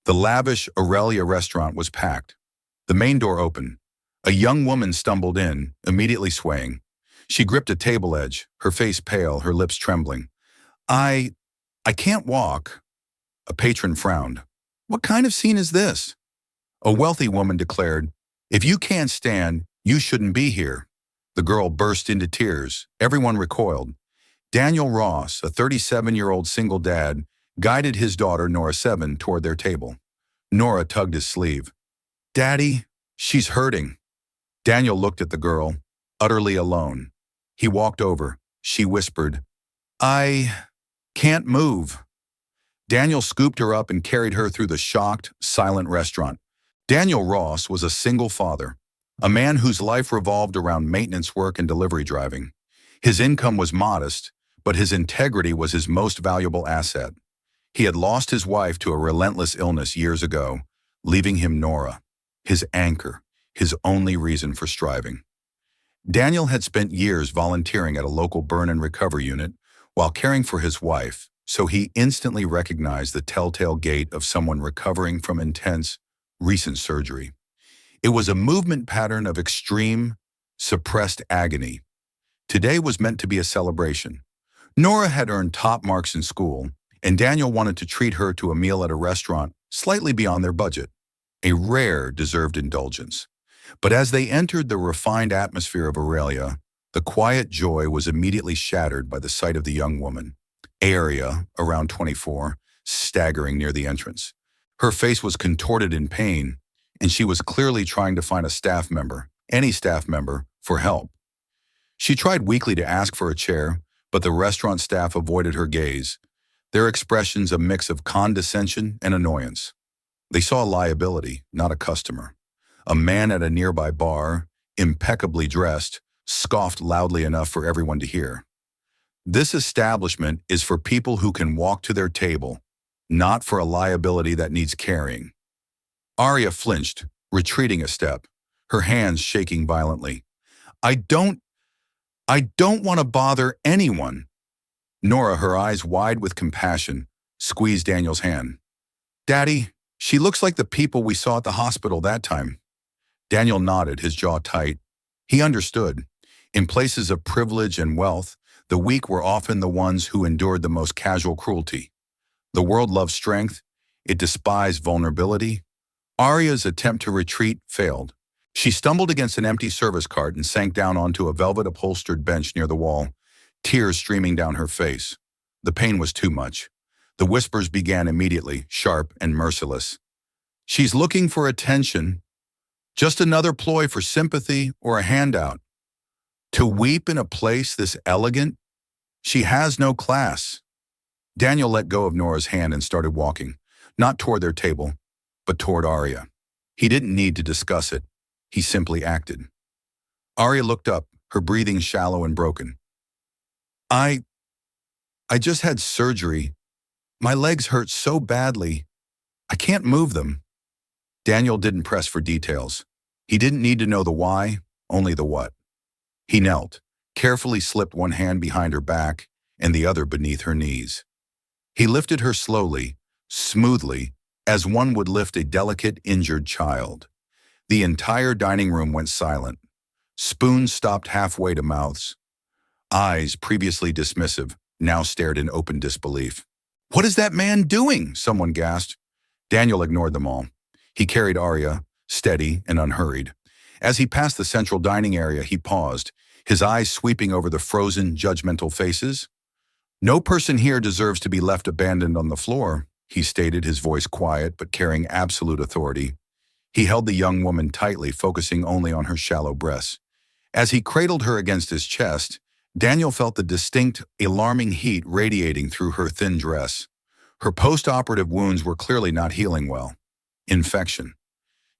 The lavish Aurelia restaurant was packed. The main door opened. A young woman stumbled in, immediately swaying. She gripped a table edge, her face pale, her lips trembling. I can't walk. A patron frowned. What kind of scene is this? A wealthy woman declared, if you can't stand, you shouldn't be here. The girl burst into tears. Everyone recoiled. Daniel Ross, a 37-year-old single dad, guided his daughter, Nora 7, toward their table. Nora tugged his sleeve. Daddy, she's hurting. Daniel looked at the girl, utterly alone. He walked over. She whispered, I can't move. Daniel scooped her up and carried her through the shocked, silent restaurant. Daniel Ross was a single father, a man whose life revolved around maintenance work and delivery driving. His income was modest, but his integrity was his most valuable asset. He had lost his wife to a relentless illness years ago, leaving him Nora, his anchor, his only reason for striving. Daniel had spent years volunteering at a local burn and recovery unit while caring for his wife, so he instantly recognized the telltale gait of someone recovering from intense, recent surgery. It was a movement pattern of extreme, suppressed agony. Today was meant to be a celebration. Nora had earned top marks in school, and Daniel wanted to treat her to a meal at a restaurant slightly beyond their budget, a rare, deserved indulgence. But as they entered the refined atmosphere of Aurelia, the quiet joy was immediately shattered by the sight of the young woman, Aria, around 24, staggering near the entrance. Her face was contorted in pain, and she was clearly trying to find a staff member, any staff member, for help. She tried weakly to ask for a chair, but the restaurant staff avoided her gaze, their expressions a mix of condescension and annoyance. They saw a liability, not a customer. A man at a nearby bar, impeccably dressed, scoffed loudly enough for everyone to hear. This establishment is for people who can walk to their table, not for a liability that needs carrying. Aria flinched, retreating a step, her hands shaking violently. I don't want to bother anyone. Nora, her eyes wide with compassion, squeezed Daniel's hand. Daddy, she looks like the people we saw at the hospital that time. Daniel nodded, his jaw tight. He understood. In places of privilege and wealth, the weak were often the ones who endured the most casual cruelty. The world loved strength. It despised vulnerability. Aria's attempt to retreat failed. She stumbled against an empty service cart and sank down onto a velvet-upholstered bench near the wall, tears streaming down her face. The pain was too much. The whispers began immediately, sharp and merciless. She's looking for attention. Just another ploy for sympathy or a handout. To weep in a place this elegant? She has no class. Daniel let go of Nora's hand and started walking, not toward their table, but toward Aria. He didn't need to discuss it. He simply acted. Aria looked up, her breathing shallow and broken. I just had surgery. My legs hurt so badly. I can't move them. Daniel didn't press for details. He didn't need to know the why, only the what. He knelt, carefully slipped one hand behind her back and the other beneath her knees. He lifted her slowly, smoothly, as one would lift a delicate, injured child. The entire dining room went silent. Spoons stopped halfway to mouths. Eyes, previously dismissive, now stared in open disbelief. What is that man doing? Someone gasped. Daniel ignored them all. He carried Aria, steady and unhurried. As he passed the central dining area, he paused, his eyes sweeping over the frozen, judgmental faces. No person here deserves to be left abandoned on the floor, he stated, his voice quiet but carrying absolute authority. He held the young woman tightly, focusing only on her shallow breasts. As he cradled her against his chest, Daniel felt the distinct, alarming heat radiating through her thin dress. Her post-operative wounds were clearly not healing well. Infection.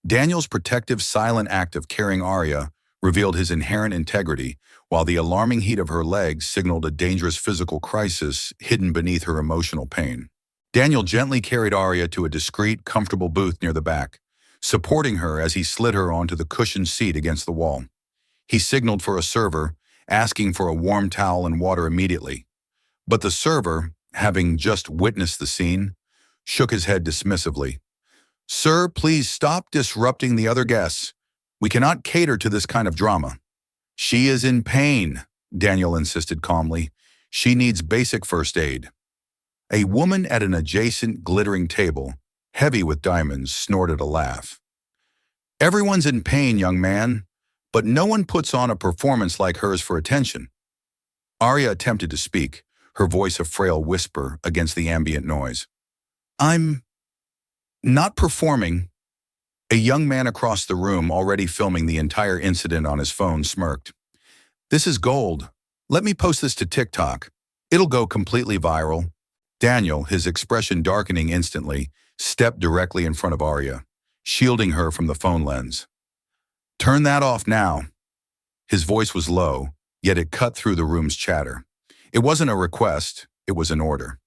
Daniel's protective, silent act of carrying Aria revealed his inherent integrity, while the alarming heat of her legs signaled a dangerous physical crisis hidden beneath her emotional pain. Daniel gently carried Aria to a discreet, comfortable booth near the back, supporting her as he slid her onto the cushioned seat against the wall. He signaled for a server, asking for a warm towel and water immediately. But the server, having just witnessed the scene, shook his head dismissively. Sir, please stop disrupting the other guests. We cannot cater to this kind of drama. She is in pain, Daniel insisted calmly. She needs basic first aid. A woman at an adjacent glittering table, heavy with diamonds, snorted a laugh. Everyone's in pain, young man, but no one puts on a performance like hers for attention. Arya attempted to speak, her voice a frail whisper against the ambient noise. I'm not performing. A young man across the room, already filming the entire incident on his phone, smirked. This is gold. Let me post this to TikTok. It'll go completely viral. Daniel, his expression darkening instantly, stepped directly in front of Arya, shielding her from the phone lens. Turn that off now. His voice was low, yet it cut through the room's chatter. It wasn't a request, it was an order.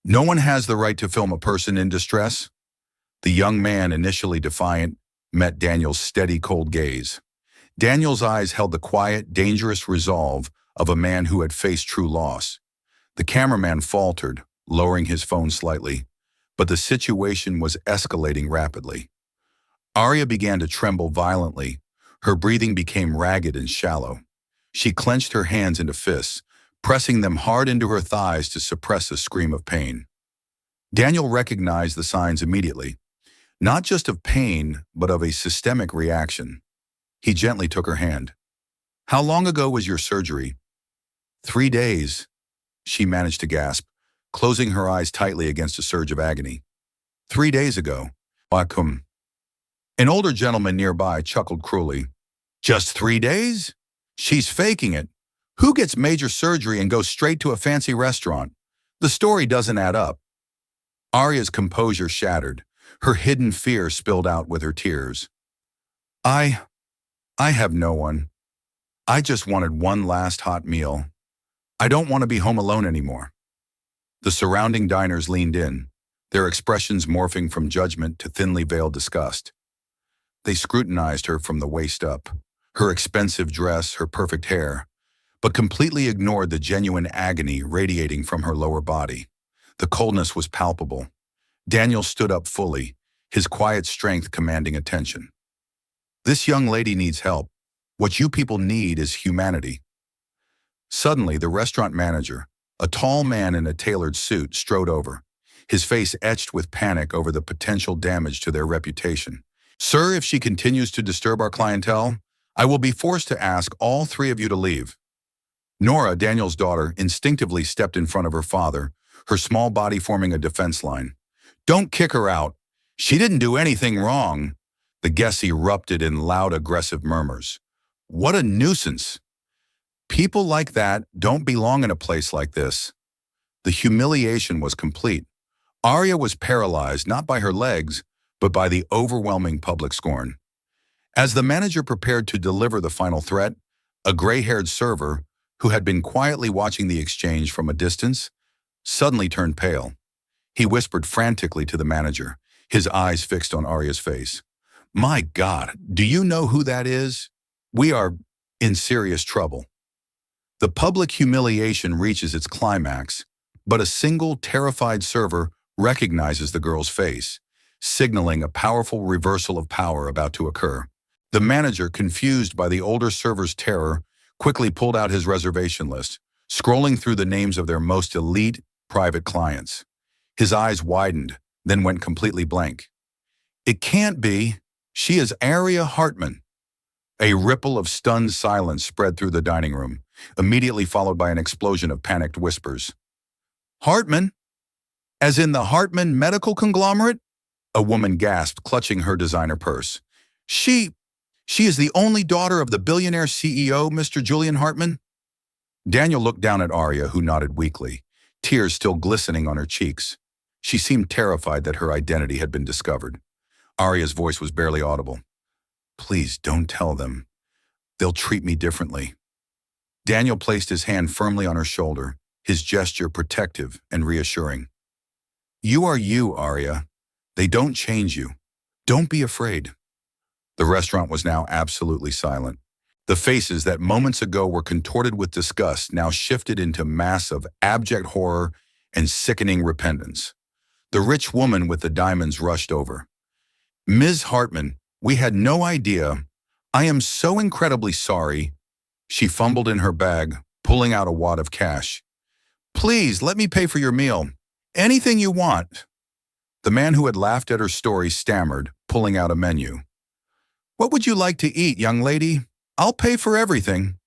No one has the right to film a person in distress. The young man, initially defiant, met Daniel's steady, cold gaze. Daniel's eyes held the quiet, dangerous resolve of a man who had faced true loss. The cameraman faltered, lowering his phone slightly, but the situation was escalating rapidly. Arya began to tremble violently. Her breathing became ragged and shallow. She clenched her hands into fists, pressing them hard into her thighs to suppress a scream of pain. Daniel recognized the signs immediately, not just of pain, but of a systemic reaction. He gently took her hand. How long ago was your surgery? 3 days, she managed to gasp, closing her eyes tightly against a surge of agony. 3 days ago. Wakum. An older gentleman nearby chuckled cruelly. Just 3 days? She's faking it. Who gets major surgery and goes straight to a fancy restaurant? The story doesn't add up. Arya's composure shattered. Her hidden fear spilled out with her tears. I have no one. I just wanted one last hot meal. I don't want to be home alone anymore. The surrounding diners leaned in, their expressions morphing from judgment to thinly veiled disgust. They scrutinized her from the waist up, her expensive dress, her perfect hair, but completely ignored the genuine agony radiating from her lower body. The coldness was palpable. Daniel stood up fully, his quiet strength commanding attention. This young lady needs help. What you people need is humanity. Suddenly, the restaurant manager, a tall man in a tailored suit, strode over, his face etched with panic over the potential damage to their reputation. Sir, if she continues to disturb our clientele, I will be forced to ask all 3 of you to leave. Nora, Daniel's daughter, instinctively stepped in front of her father, her small body forming a defense line. Don't kick her out. She didn't do anything wrong. The guests erupted in loud, aggressive murmurs. What a nuisance. People like that don't belong in a place like this. The humiliation was complete. Arya was paralyzed not by her legs, but by the overwhelming public scorn. As the manager prepared to deliver the final threat, a gray-haired server, who had been quietly watching the exchange from a distance, suddenly turned pale. He whispered frantically to the manager, his eyes fixed on Arya's face. My God, do you know who that is? We are in serious trouble. The public humiliation reaches its climax, but a single terrified server recognizes the girl's face, signaling a powerful reversal of power about to occur. The manager, confused by the older server's terror, quickly pulled out his reservation list, scrolling through the names of their most elite private clients. His eyes widened, then went completely blank. It can't be. She is Arya Hartman. A ripple of stunned silence spread through the dining room, immediately followed by an explosion of panicked whispers. Hartman? As in the Hartman medical conglomerate? A woman gasped, clutching her designer purse. She is the only daughter of the billionaire CEO, Mr. Julian Hartman? Daniel looked down at Arya, who nodded weakly, tears still glistening on her cheeks. She seemed terrified that her identity had been discovered. Arya's voice was barely audible. Please don't tell them. They'll treat me differently. Daniel placed his hand firmly on her shoulder, his gesture protective and reassuring. You are you, Arya. They don't change you. Don't be afraid. The restaurant was now absolutely silent. The faces that moments ago were contorted with disgust now shifted into masks of abject horror and sickening repentance. The rich woman with the diamonds rushed over. Ms. Hartman, we had no idea. I am so incredibly sorry. She fumbled in her bag, pulling out a wad of cash. Please, let me pay for your meal. Anything you want. The man who had laughed at her story stammered, pulling out a menu. What would you like to eat, young lady? I'll pay for everything.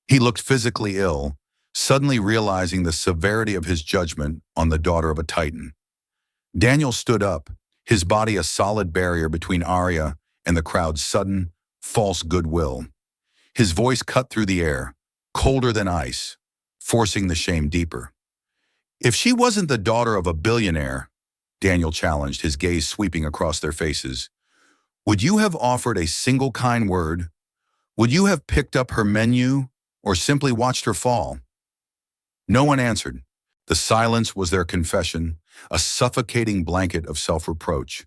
He looked physically ill, suddenly realizing the severity of his judgment on the daughter of a titan. Daniel stood up, his body a solid barrier between Arya and the crowd's sudden, false goodwill. His voice cut through the air, colder than ice, forcing the shame deeper. If she wasn't the daughter of a billionaire, Daniel challenged, his gaze sweeping across their faces, would you have offered a single kind word? Would you have picked up her menu or simply watched her fall? No one answered. The silence was their confession, a suffocating blanket of self-reproach.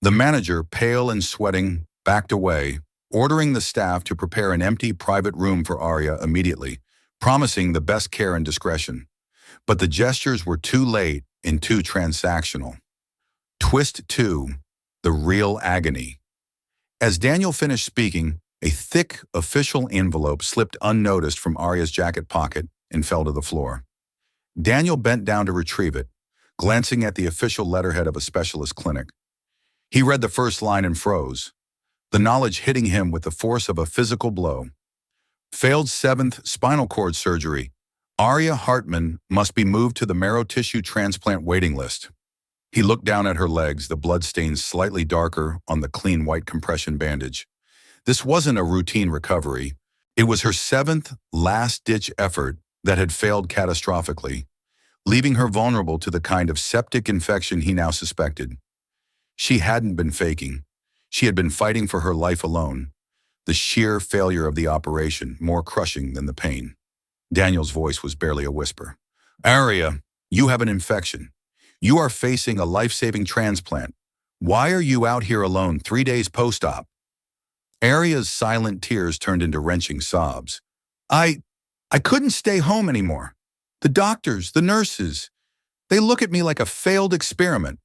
The manager, pale and sweating, backed away, ordering the staff to prepare an empty private room for Arya immediately, promising the best care and discretion. But the gestures were too late and too transactional. Twist 2. The real agony. As Daniel finished speaking, a thick, official envelope slipped unnoticed from Arya's jacket pocket and fell to the floor. Daniel bent down to retrieve it, glancing at the official letterhead of a specialist clinic. He read the first line and froze, the knowledge hitting him with the force of a physical blow. Failed 7th spinal cord surgery. Arya Hartman must be moved to the marrow tissue transplant waiting list. He looked down at her legs, the blood stains slightly darker on the clean white compression bandage. This wasn't a routine recovery. It was her 7th last-ditch effort that had failed catastrophically, leaving her vulnerable to the kind of septic infection he now suspected. She hadn't been faking. She had been fighting for her life alone. The sheer failure of the operation, more crushing than the pain. Daniel's voice was barely a whisper. Arya, you have an infection. You are facing a life-saving transplant. Why are you out here alone 3 days post-op? Arya's silent tears turned into wrenching sobs. I couldn't stay home anymore. The doctors, the nurses, they look at me like a failed experiment.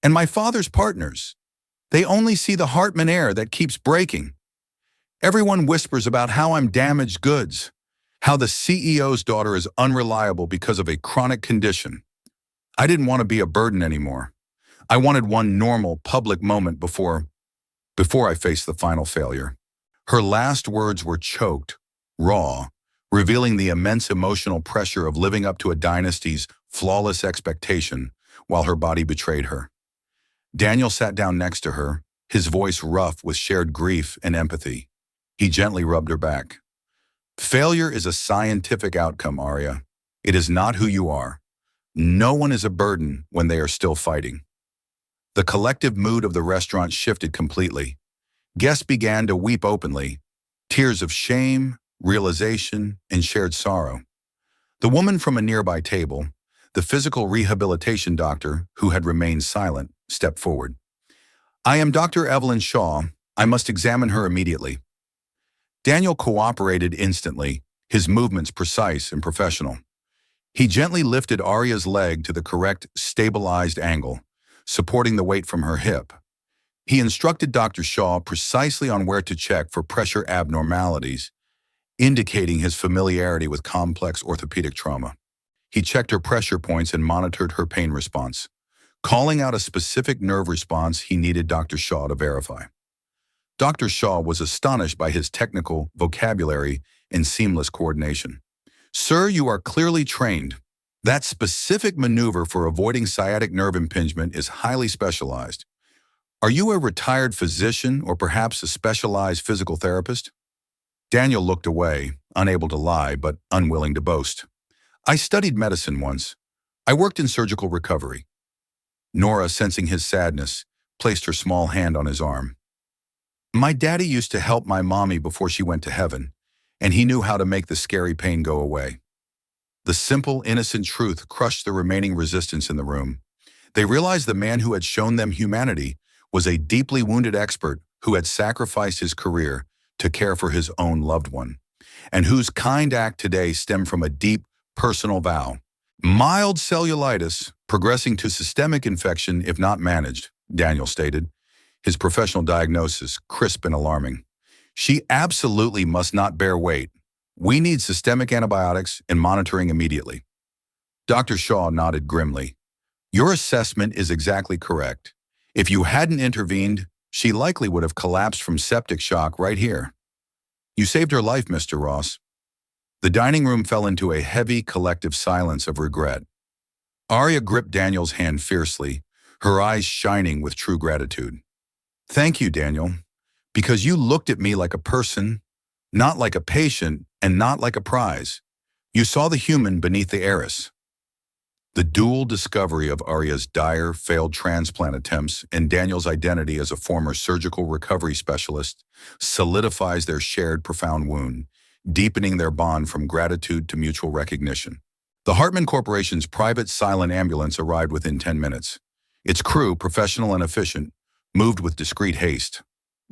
And my father's partners, they only see the Hartman air that keeps breaking. Everyone whispers about how I'm damaged goods, how the CEO's daughter is unreliable because of a chronic condition. I didn't want to be a burden anymore. I wanted one normal, public moment before I faced the final failure. Her last words were choked, raw, revealing the immense emotional pressure of living up to a dynasty's flawless expectation while her body betrayed her. Daniel sat down next to her, his voice rough with shared grief and empathy. He gently rubbed her back. Failure is a scientific outcome, Arya. It is not who you are. No one is a burden when they are still fighting. The collective mood of the restaurant shifted completely. Guests began to weep openly, tears of shame, realization, and shared sorrow. The woman from a nearby table, the physical rehabilitation doctor who had remained silent, stepped forward. I am Dr. Evelyn Shaw. I must examine her immediately. Daniel cooperated instantly, his movements precise and professional. He gently lifted Arya's leg to the correct, stabilized angle, supporting the weight from her hip. He instructed Dr. Shaw precisely on where to check for pressure abnormalities, indicating his familiarity with complex orthopedic trauma. He checked her pressure points and monitored her pain response, calling out a specific nerve response he needed Dr. Shaw to verify. Dr. Shaw was astonished by his technical vocabulary and seamless coordination. Sir, you are clearly trained. That specific maneuver for avoiding sciatic nerve impingement is highly specialized. Are you a retired physician or perhaps a specialized physical therapist? Daniel looked away, unable to lie but unwilling to boast. I studied medicine once. I worked in surgical recovery. Nora, sensing his sadness, placed her small hand on his arm. My daddy used to help my mommy before she went to heaven, and he knew how to make the scary pain go away. The simple, innocent truth crushed the remaining resistance in the room. They realized the man who had shown them humanity was a deeply wounded expert who had sacrificed his career to care for his own loved one, and whose kind act today stemmed from a deep, personal vow. Mild cellulitis, progressing to systemic infection if not managed, Daniel stated, his professional diagnosis crisp and alarming. She absolutely must not bear weight. We need systemic antibiotics and monitoring immediately. Dr. Shaw nodded grimly. Your assessment is exactly correct. If you hadn't intervened, she likely would have collapsed from septic shock right here. You saved her life, Mr. Ross. The dining room fell into a heavy collective silence of regret. Arya gripped Daniel's hand fiercely, her eyes shining with true gratitude. Thank you, Daniel, because you looked at me like a person, not like a patient, and not like a prize. You saw the human beneath the heiress. The dual discovery of Arya's dire, failed transplant attempts and Daniel's identity as a former surgical recovery specialist solidifies their shared profound wound, deepening their bond from gratitude to mutual recognition. The Hartman Corporation's private silent ambulance arrived within 10 minutes. Its crew, professional and efficient, moved with discreet haste.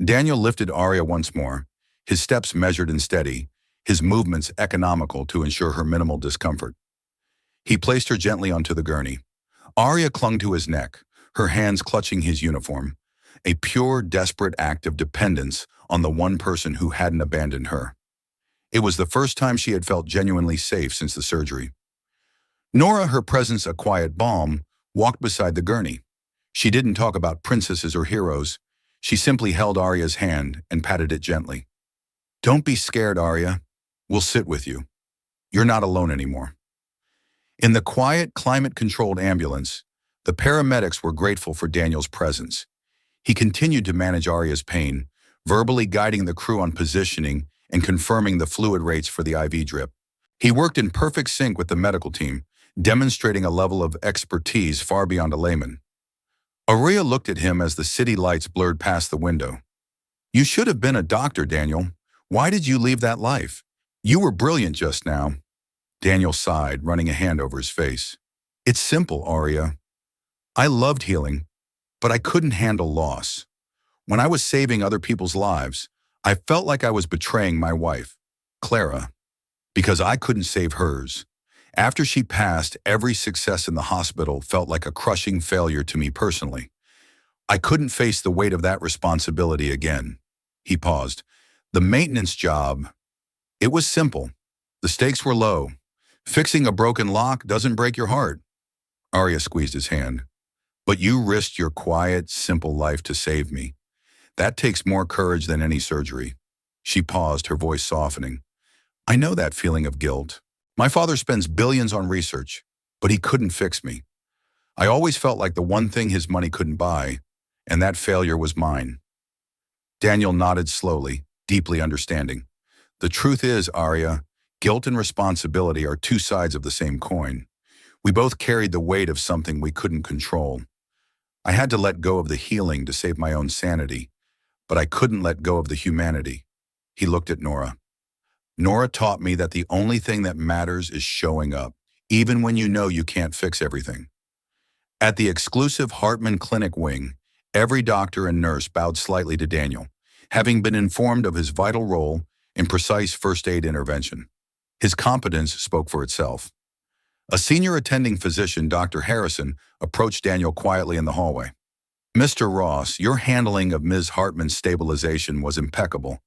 Daniel lifted Arya once more, his steps measured and steady, his movements economical to ensure her minimal discomfort. He placed her gently onto the gurney. Arya clung to his neck, her hands clutching his uniform, a pure, desperate act of dependence on the one person who hadn't abandoned her. It was the first time she had felt genuinely safe since the surgery. Nora, her presence a quiet balm, walked beside the gurney. She didn't talk about princesses or heroes. She simply held Arya's hand and patted it gently. Don't be scared, Arya. We'll sit with you. You're not alone anymore. In the quiet, climate-controlled ambulance, the paramedics were grateful for Daniel's presence. He continued to manage Arya's pain, verbally guiding the crew on positioning and confirming the fluid rates for the IV drip. He worked in perfect sync with the medical team, demonstrating a level of expertise far beyond a layman. Arya looked at him as the city lights blurred past the window. You should have been a doctor, Daniel. Why did you leave that life? You were brilliant just now. Daniel sighed, running a hand over his face. It's simple, Arya. I loved healing, but I couldn't handle loss. When I was saving other people's lives, I felt like I was betraying my wife, Clara, because I couldn't save hers. After she passed, every success in the hospital felt like a crushing failure to me personally. I couldn't face the weight of that responsibility again. He paused. The maintenance job, it was simple. The stakes were low. Fixing a broken lock doesn't break your heart. Arya squeezed his hand. But you risked your quiet, simple life to save me. That takes more courage than any surgery. She paused, her voice softening. I know that feeling of guilt. My father spends billions on research, but he couldn't fix me. I always felt like the one thing his money couldn't buy, and that failure was mine. Daniel nodded slowly, deeply understanding. The truth is, Arya, guilt and responsibility are two sides of the same coin. We both carried the weight of something we couldn't control. I had to let go of the healing to save my own sanity, but I couldn't let go of the humanity. He looked at Nora. Nora taught me that the only thing that matters is showing up, even when you know you can't fix everything. At the exclusive Hartman Clinic wing, every doctor and nurse bowed slightly to Daniel, having been informed of his vital role in precise first aid intervention. His competence spoke for itself. A senior attending physician, Dr. Harrison, approached Daniel quietly in the hallway. Mr. Ross, your handling of Ms. Hartman's stabilization was impeccable.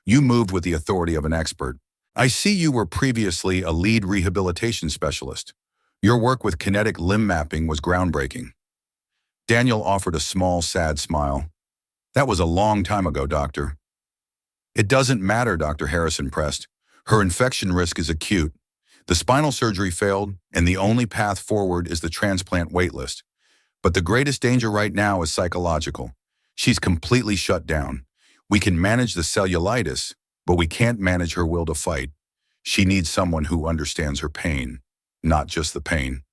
You moved with the authority of an expert. I see you were previously a lead rehabilitation specialist. Your work with kinetic limb mapping was groundbreaking. Daniel offered a small, sad smile. That was a long time ago, doctor. It doesn't matter, Dr. Harrison pressed. Her infection risk is acute. The spinal surgery failed, and the only path forward is the transplant waitlist. But the greatest danger right now is psychological. She's completely shut down. We can manage the cellulitis, but we can't manage her will to fight. She needs someone who understands her pain, not just the pain.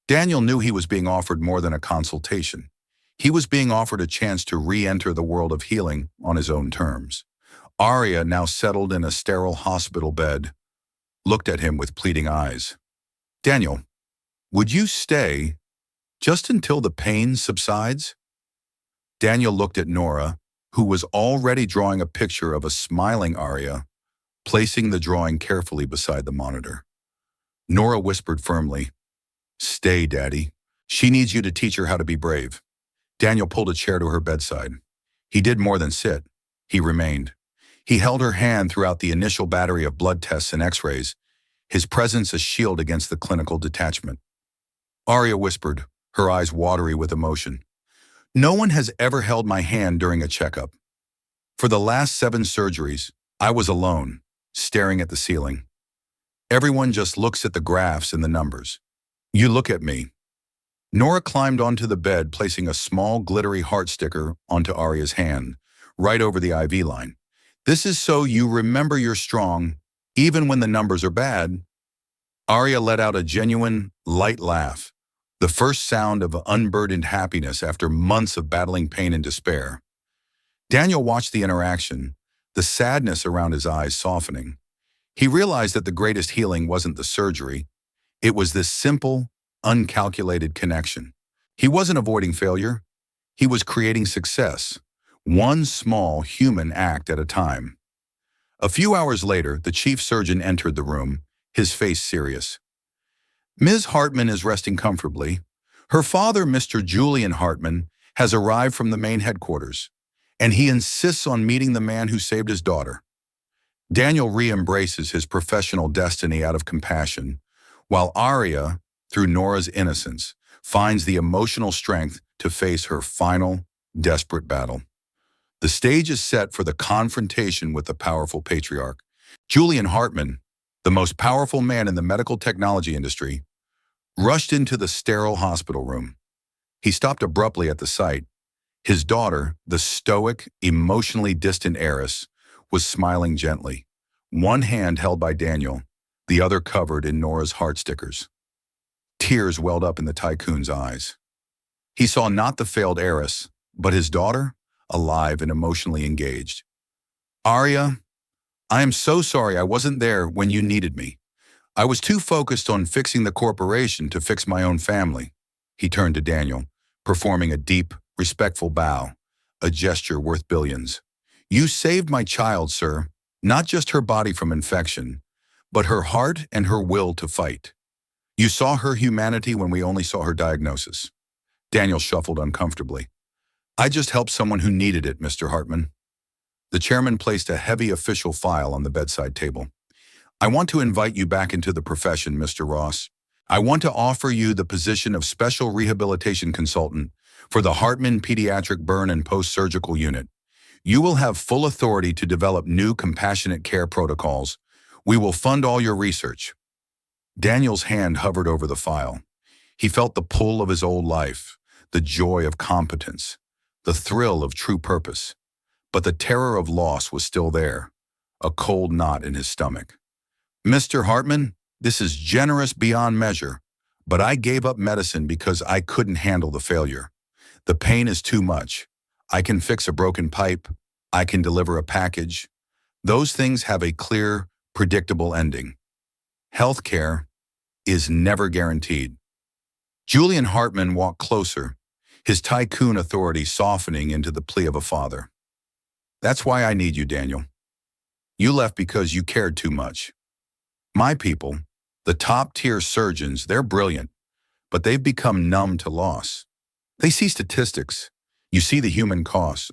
Daniel knew he was being offered more than a consultation. He was being offered a chance to re-enter the world of healing on his own terms. Arya, now settled in a sterile hospital bed, looked at him with pleading eyes. Daniel, would you stay just until the pain subsides? Daniel looked at Nora, who was already drawing a picture of a smiling Arya, placing the drawing carefully beside the monitor. Nora whispered firmly, Stay, Daddy. She needs you to teach her how to be brave. Daniel pulled a chair to her bedside. He did more than sit. He remained. He held her hand throughout the initial battery of blood tests and x-rays, his presence a shield against the clinical detachment. Arya whispered, her eyes watery with emotion. No one has ever held my hand during a checkup. For the last 7 surgeries, I was alone, staring at the ceiling. Everyone just looks at the graphs and the numbers. You look at me. Nora climbed onto the bed, placing a small, glittery heart sticker onto Arya's hand, right over the IV line. This is so you remember you're strong, even when the numbers are bad. Arya let out a genuine, light laugh, the first sound of unburdened happiness after months of battling pain and despair. Daniel watched the interaction, the sadness around his eyes softening. He realized that the greatest healing wasn't the surgery. It was this simple, uncalculated connection. He wasn't avoiding failure. He was creating success, one small human act at a time. A few hours later, the chief surgeon entered the room, his face serious. Ms. Hartman is resting comfortably. Her father, Mr. Julian Hartman, has arrived from the main headquarters, and he insists on meeting the man who saved his daughter. Daniel re-embraces his professional destiny out of compassion, while Arya, through Nora's innocence, finds the emotional strength to face her final, desperate battle. The stage is set for the confrontation with the powerful patriarch. Julian Hartman, the most powerful man in the medical technology industry, rushed into the sterile hospital room. He stopped abruptly at the sight. His daughter, the stoic, emotionally distant heiress, was smiling gently, one hand held by Daniel, the other covered in Nora's heart stickers. Tears welled up in the tycoon's eyes. He saw not the failed heiress, but his daughter, alive and emotionally engaged. Arya, I am so sorry I wasn't there when you needed me. I was too focused on fixing the corporation to fix my own family. He turned to Daniel, performing a deep, respectful bow, a gesture worth billions. You saved my child, sir, not just her body from infection, but her heart and her will to fight. You saw her humanity when we only saw her diagnosis. Daniel shuffled uncomfortably. I just helped someone who needed it, Mr. Hartman. The chairman placed a heavy official file on the bedside table. I want to invite you back into the profession, Mr. Ross. I want to offer you the position of Special Rehabilitation Consultant for the Hartman Pediatric Burn and Post-Surgical Unit. You will have full authority to develop new compassionate care protocols. We will fund all your research. Daniel's hand hovered over the file. He felt the pull of his old life, the joy of competence, the thrill of true purpose. But the terror of loss was still there, a cold knot in his stomach. Mr. Hartman, this is generous beyond measure, but I gave up medicine because I couldn't handle the failure. The pain is too much. I can fix a broken pipe. I can deliver a package. Those things have a clear, predictable ending. Healthcare is never guaranteed. Julian Hartman walked closer, his tycoon authority softening into the plea of a father. That's why I need you, Daniel. You left because you cared too much. My people, the top-tier surgeons, they're brilliant, but they've become numb to loss. They see statistics. You see the human cost.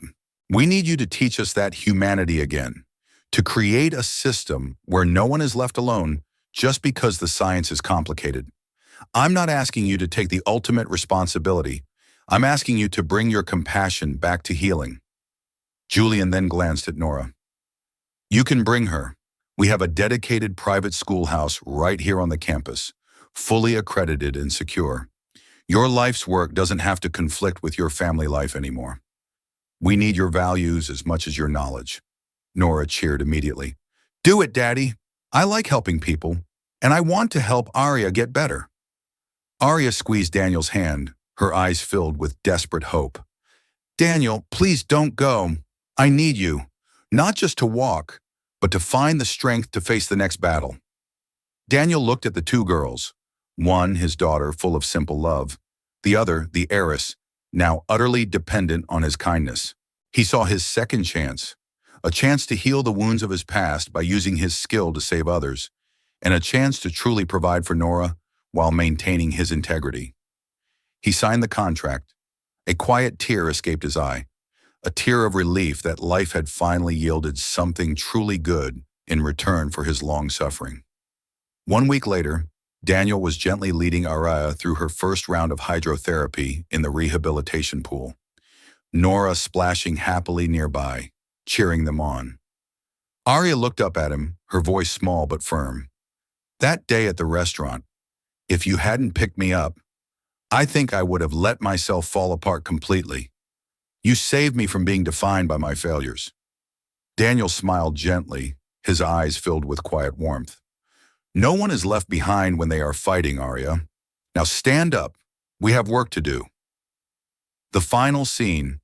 We need you to teach us that humanity again, to create a system where no one is left alone just because the science is complicated. I'm not asking you to take the ultimate responsibility. I'm asking you to bring your compassion back to healing. Julian then glanced at Nora. You can bring her. We have a dedicated private schoolhouse right here on the campus, fully accredited and secure. Your life's work doesn't have to conflict with your family life anymore. We need your values as much as your knowledge. Nora cheered immediately. Do it, Daddy. I like helping people, and I want to help Arya get better. Arya squeezed Daniel's hand, her eyes filled with desperate hope. Daniel, please don't go. I need you, not just to walk, but to find the strength to face the next battle. Daniel looked at the two girls, one, his daughter, full of simple love, the other, the heiress, now utterly dependent on his kindness. He saw his second chance, a chance to heal the wounds of his past by using his skill to save others, and a chance to truly provide for Nora while maintaining his integrity. He signed the contract, A quiet tear escaped his eye, a tear of relief that life had finally yielded something truly good in return for his long suffering. 1 week later, Daniel was gently leading Araya through her first round of hydrotherapy in the rehabilitation pool, Nora splashing happily nearby, cheering them on. Arya looked up at him, her voice small but firm. That day at the restaurant, if you hadn't picked me up, I think I would have let myself fall apart completely. You saved me from being defined by my failures. Daniel smiled gently, his eyes filled with quiet warmth. No one is left behind when they are fighting, Arya. Now stand up. We have work to do. The final scene.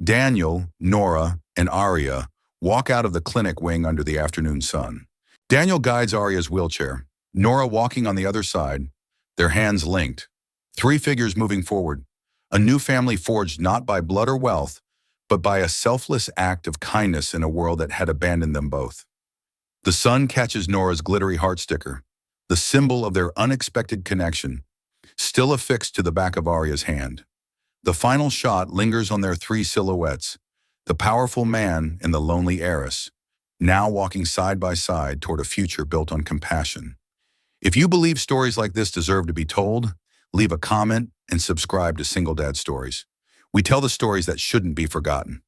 Daniel, Nora, and Arya walk out of the clinic wing under the afternoon sun. Daniel guides Arya's wheelchair, Nora walking on the other side, their hands linked. 3 figures moving forward, a new family forged not by blood or wealth, but by a selfless act of kindness in a world that had abandoned them both. The sun catches Nora's glittery heart sticker, the symbol of their unexpected connection, still affixed to the back of Arya's hand. The final shot lingers on their 3 silhouettes, the powerful man and the lonely heiress, now walking side by side toward a future built on compassion. If you believe stories like this deserve to be told, leave a comment and subscribe to Single Dad Stories. We tell the stories that shouldn't be forgotten.